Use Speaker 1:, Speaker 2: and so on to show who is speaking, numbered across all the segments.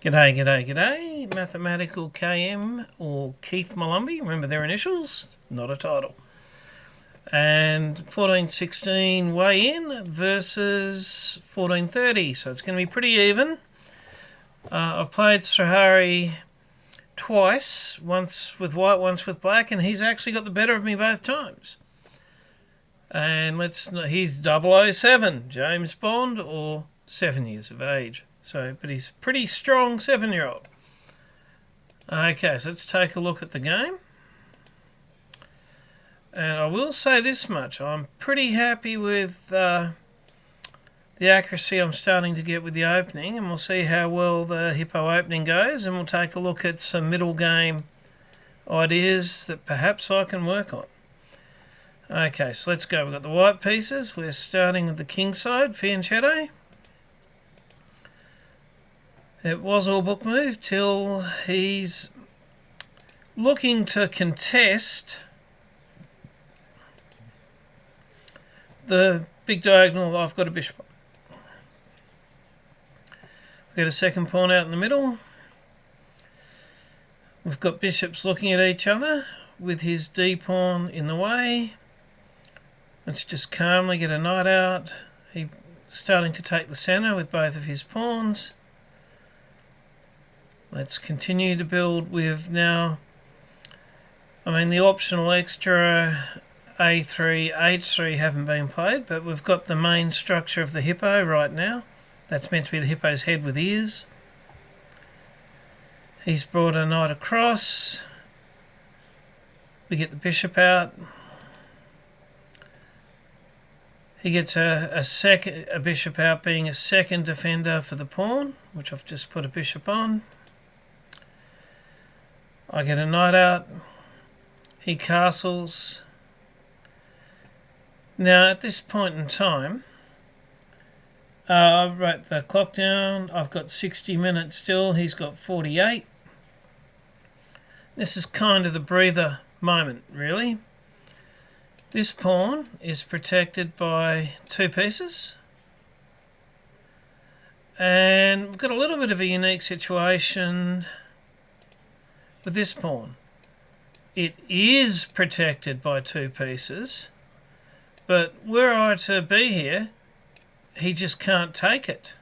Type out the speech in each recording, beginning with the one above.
Speaker 1: G'day, g'day, g'day. Mathematical KM or Keith Molumby. Remember their initials? Not a title. And 1416 weigh in versus 1430. So it's going to be pretty even. I've played Srihari twice, once with white, once with black, and he's actually got the better of me both times. And he's 007, James Bond, or 7 years of age. But he's a pretty strong 7-year-old. Okay, so let's take a look at the game. And I will say this much. I'm pretty happy with the accuracy I'm starting to get with the opening. And we'll see how well the Hippo opening goes. And we'll take a look at some middle game ideas that perhaps I can work on. Okay, so let's go. We've got the white pieces. We're starting with the king side, fianchetto. It was all book move till he's looking to contest the big diagonal. I've got a bishop. We've got a second pawn out in the middle. We've got bishops looking at each other with his d pawn in the way. Let's just calmly get a knight out. He's starting to take the centre with both of his pawns. Let's continue to build with now, the optional extra A3, H3 haven't been played, but we've got the main structure of the Hippo right now. That's meant to be the Hippo's head with ears. He's brought a knight across. We get the bishop out. He gets a bishop out, being a second defender for the pawn, which I've just put a bishop on. I get a knight out. He castles. Now, at this point in time, I wrote the clock down. I've got 60 minutes still. He's got 48. This is kind of the breather moment, really. This pawn is protected by two pieces. And we've got a little bit of a unique situation with this pawn. It is protected by two pieces, but were I to be here, he just can't take it.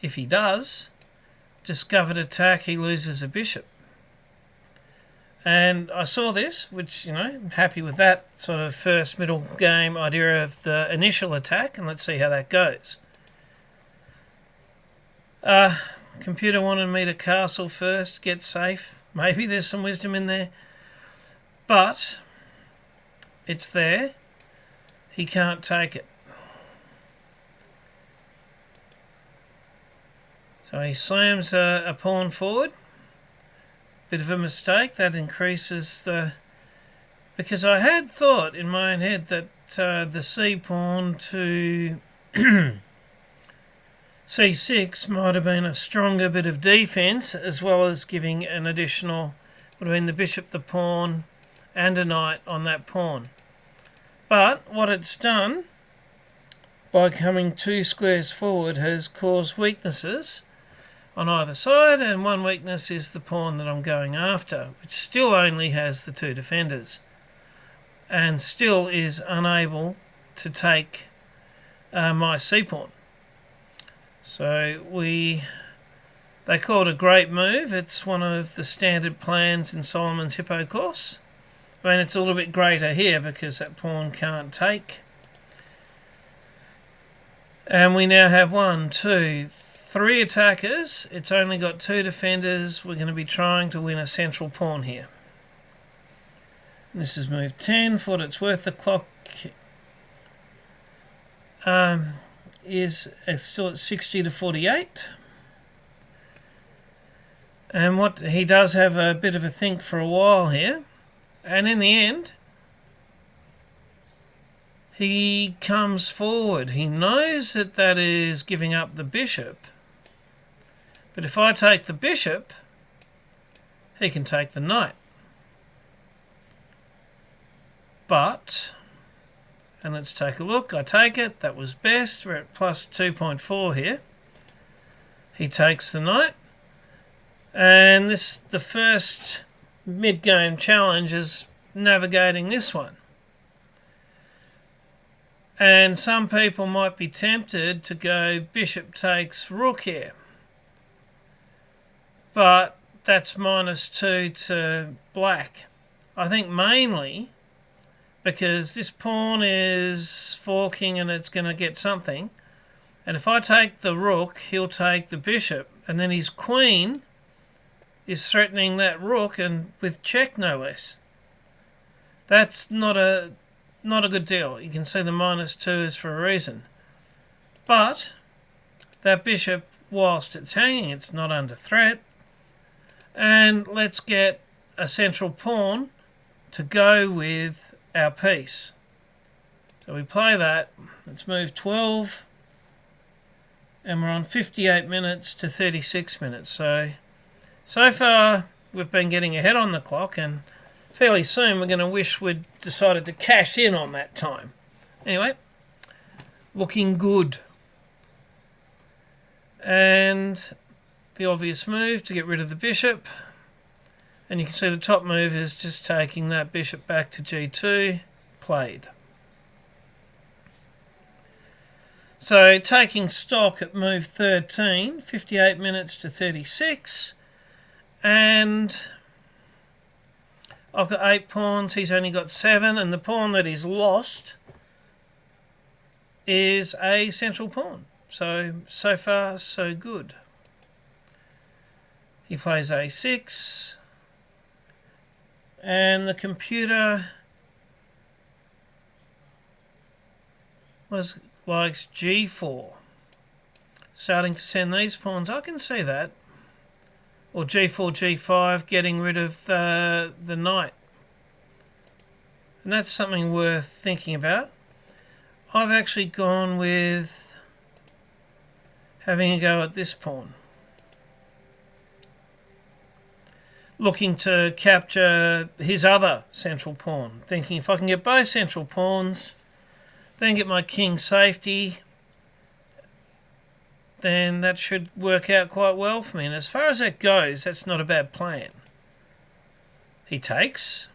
Speaker 1: If he does, discovered attack, he loses a bishop. And I saw this, which, I'm happy with that sort of first middle game idea of the initial attack, and let's see how that goes. Computer wanted me to castle first, get safe. Maybe there's some wisdom in there, but it's there. He can't take it. So he slams a pawn forward. Bit of a mistake. That increases the... Because I had thought in my own head that the c pawn to c6 might have been a stronger bit of defence, as well as giving an additional, would have been the bishop, the pawn, and a knight on that pawn. But what it's done, by coming two squares forward, has caused weaknesses on either side, and one weakness is the pawn that I'm going after, which still only has the two defenders, and still is unable to take my c-pawn. So they call it a great move. It's one of the standard plans in Solomon's Hippo course. It's a little bit greater here because that pawn can't take. And we now have 1, 2, 3 attackers. It's only got 2 defenders. We're going to be trying to win a central pawn here. This is move 10. For what it's worth, the clock is still at 60 to 48. And what he does have a bit of a think for a while here. And in the end, he comes forward. He knows that that is giving up the bishop. But if I take the bishop, he can take the knight. But, and let's take a look. I take it. That was best. We're at plus 2.4 here. He takes the knight. And the first mid-game challenge is navigating this one. And some people might be tempted to go bishop takes rook here. But that's -2 to black. I think mainly because this pawn is forking and it's going to get something. And if I take the rook, he'll take the bishop. And then his queen is threatening that rook, and with check no less. That's not a good deal. You can see the -2 is for a reason. But that bishop, whilst it's hanging, it's not under threat. And let's get a central pawn to go with our piece. So we play that. Let's move 12. And we're on 58 minutes to 36 minutes. So far we've been getting ahead on the clock, and fairly soon we're going to wish we'd decided to cash in on that time. Anyway, looking good. And the obvious move to get rid of the bishop. And you can see the top move is just taking that bishop back to g2, played. So taking stock at move 13, 58 minutes to 36. And I've got 8 pawns, he's only got 7, and the pawn that he's lost is a central pawn. So far, so good. He plays a6, and the computer likes g4. Starting to send these pawns, I can see that. Or g4, g5, getting rid of the knight. And that's something worth thinking about. I've actually gone with having a go at this pawn. Looking to capture his other central pawn. Thinking if I can get both central pawns, then get my king safety, then that should work out quite well for me. And as far as that goes, that's not a bad plan. He takes.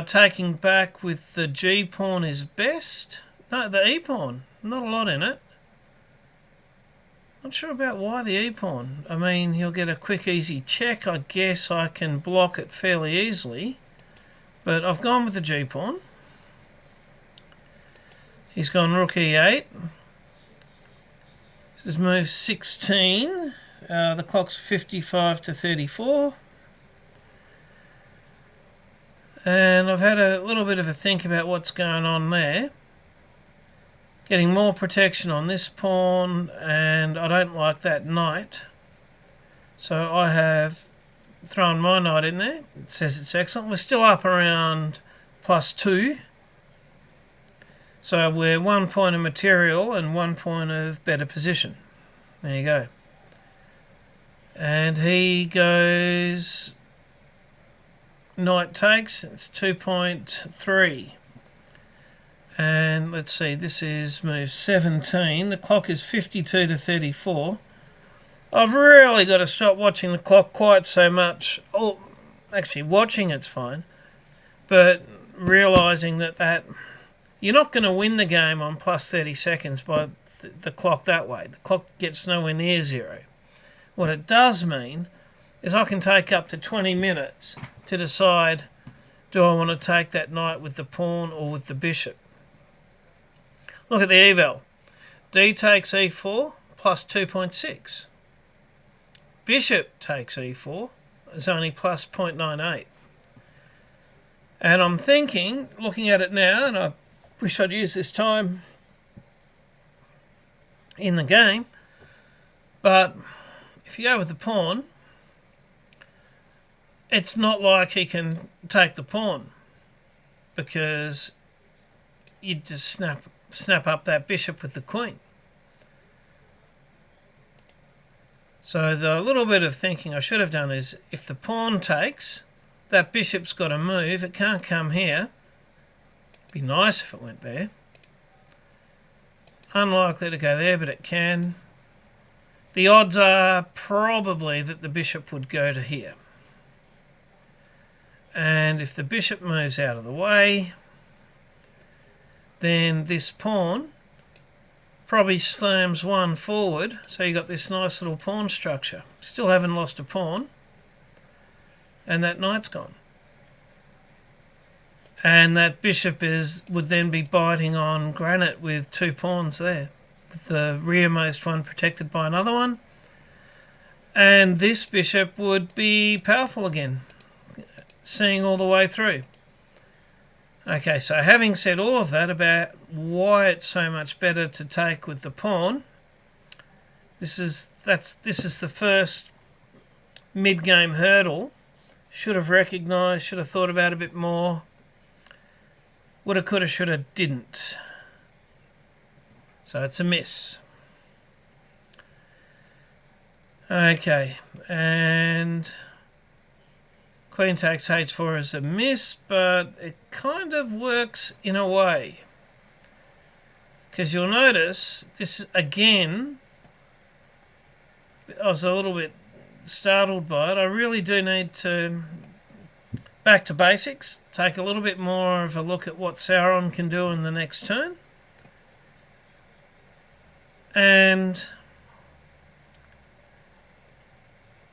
Speaker 1: Taking back with the G pawn is best. No, the E pawn. Not a lot in it. Not sure about why the E pawn. I mean, he'll get a quick, easy check. I guess I can block it fairly easily. But I've gone with the G pawn. He's gone rook E8. This is move 16. The clock's 55 to 34. And I've had a little bit of a think about what's going on there. Getting more protection on this pawn, and I don't like that knight. So I have thrown my knight in there. It says it's excellent. We're still up around +2. So we're 1 point of material and 1 point of better position. There you go. And he goes knight takes. It's 2.3. And let's see, this is move 17. The clock is 52 to 34. I've really got to stop watching the clock quite so much. Oh, actually, watching it's fine. But realising that you're not going to win the game on +30 seconds by the clock that way. The clock gets nowhere near 0. What it does mean is I can take up to 20 minutes to decide, do I want to take that knight with the pawn or with the bishop? Look at the eval. D takes e4 plus 2.6. Bishop takes e4 is only plus 0.98. And I'm thinking, looking at it now, and I wish I'd used this time in the game, but if you go with the pawn, it's not like he can take the pawn, because you just snap up that bishop with the queen. So the little bit of thinking I should have done is, if the pawn takes, that bishop's got to move. It can't come here. Be nice if it went there. Unlikely to go there, but it can. the odds are probably that the bishop would go to here. And if the bishop moves out of the way, then this pawn probably slams one forward, so you got this nice little pawn structure. Still haven't lost a pawn, and that knight's gone. And that bishop would then be biting on granite with two pawns there, with the rearmost one protected by another one, and this bishop would be powerful again, seeing all the way through. Okay, so having said all of that about why it's so much better to take with the pawn, this is the first mid-game hurdle. Should have recognised, should have thought about it a bit more. Woulda, coulda, shoulda, didn't. So it's a miss. Okay, and queen takes h4 is a miss, but it kind of works in a way. Because you'll notice, this again, I was a little bit startled by it. I really do need to back to basics, take a little bit more of a look at what Sauron can do in the next turn. And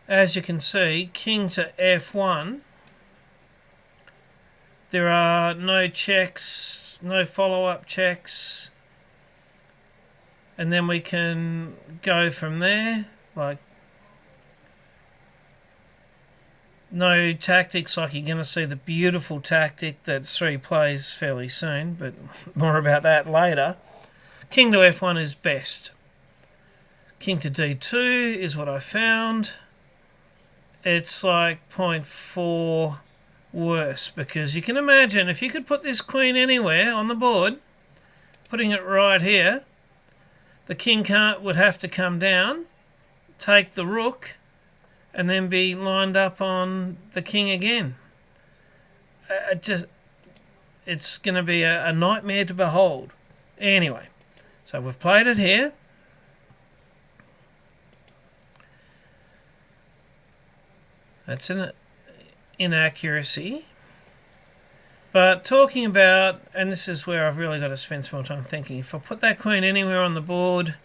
Speaker 1: as you can see, king to f1, there are no checks, no follow-up checks, and then we can go from there, like no tactics, like you're going to see the beautiful tactic that 3 plays fairly soon, but more about that later. King to f1 is best. King to d2 is what I found. It's like 0.4 worse, because you can imagine if you could put this queen anywhere on the board, putting it right here, the king would have to come down, take the rook, and then be lined up on the king again. It's going to be a nightmare to behold. Anyway, so we've played it here. That's an inaccuracy. But talking about, and this is where I've really got to spend some more time thinking, if I put that queen anywhere on the board,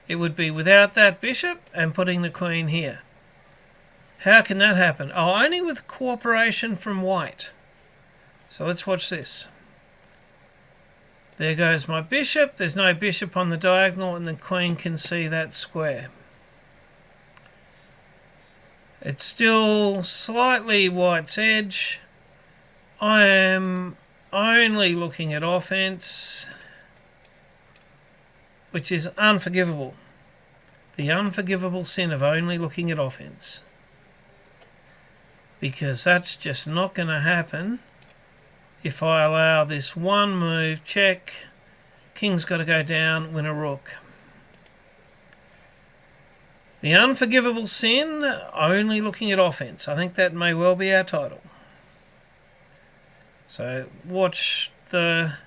Speaker 1: it would be without that bishop and putting the queen here. How can that happen? Oh, only with cooperation from white. So let's watch this. There goes my bishop. There's no bishop on the diagonal, and the queen can see that square. It's still slightly white's edge. I am only looking at offense, which is unforgivable. The unforgivable sin of only looking at offense. Because that's just not going to happen if I allow this one move, check, king's got to go down, win a rook. The unforgivable sin, only looking at offense. I think that may well be our title. So watch the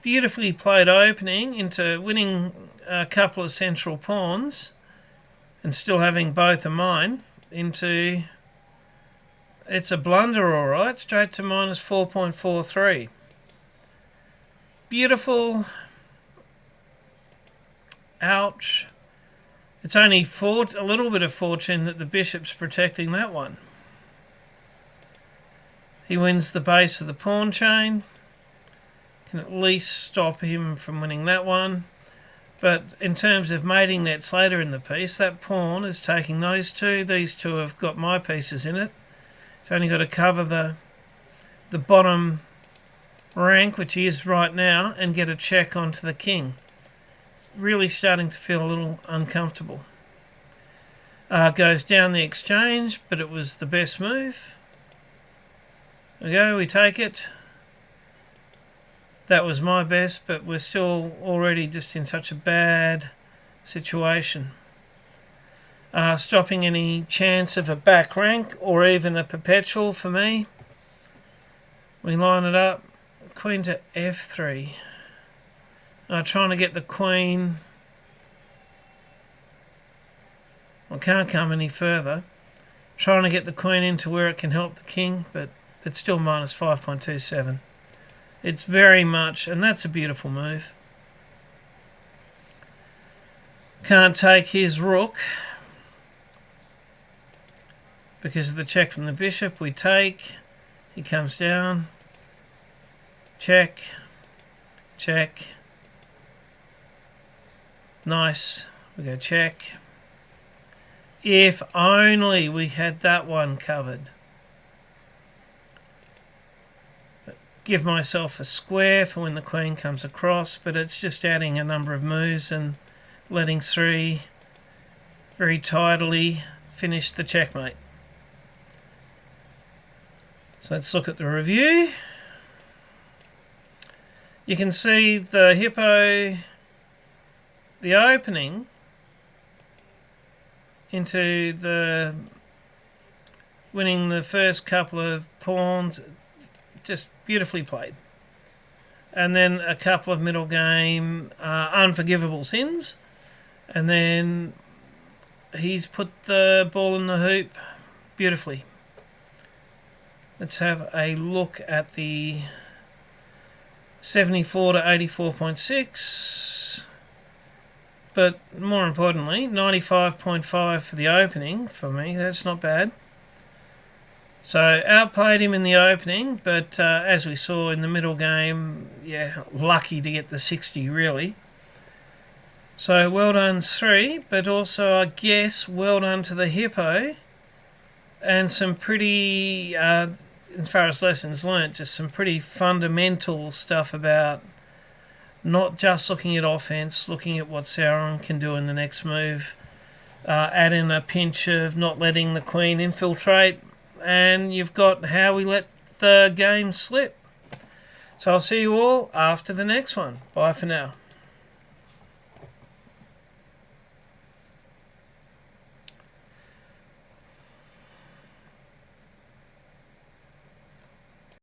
Speaker 1: beautifully played opening into winning a couple of central pawns and still having both of mine into... It's a blunder, all right, straight to minus 4.43. Beautiful. Ouch. It's only a little bit of fortune that the bishop's protecting that one. He wins the base of the pawn chain. Can at least stop him from winning that one. But in terms of mating nets later in the piece, that pawn is taking those two. These two have got my pieces in it. It's only got to cover the bottom rank, which he is right now, and get a check onto the king. It's really starting to feel a little uncomfortable. Goes down the exchange, but it was the best move. There we go, we take it. That was my best, but we're still already just in such a bad situation. Stopping any chance of a back rank or even a perpetual for me. We line it up. Queen to f3. Trying to get the queen Well, can't come any further. Trying to get the queen into where it can help the king, but it's still minus 5.27. It's very much, and that's a beautiful move. Can't take his rook because of the check from the bishop. We take, he comes down, check, check, nice, we go check. If only we had that one covered. Give myself a square for when the queen comes across, but it's just adding a number of moves and letting 3 very tidily finish the checkmate. So let's look at the review. You can see the Hippo, the opening into the winning the first couple of pawns, just beautifully played. And then a couple of middle game unforgivable sins, and then he's put the ball in the hoop beautifully. Let's have a look at the 74 to 84.6, but more importantly 95.5 for the opening. For me, that's not bad. So outplayed him in the opening, but as we saw in the middle game, yeah, lucky to get the 60 really. So well done 3, but also I guess well done to the Hippo, and some pretty, as far as lessons learnt, just some pretty fundamental stuff about not just looking at offense, looking at what Sauron can do in the next move, add in a pinch of not letting the queen infiltrate, and you've got how we let the game slip. So I'll see you all after the next one. Bye for now.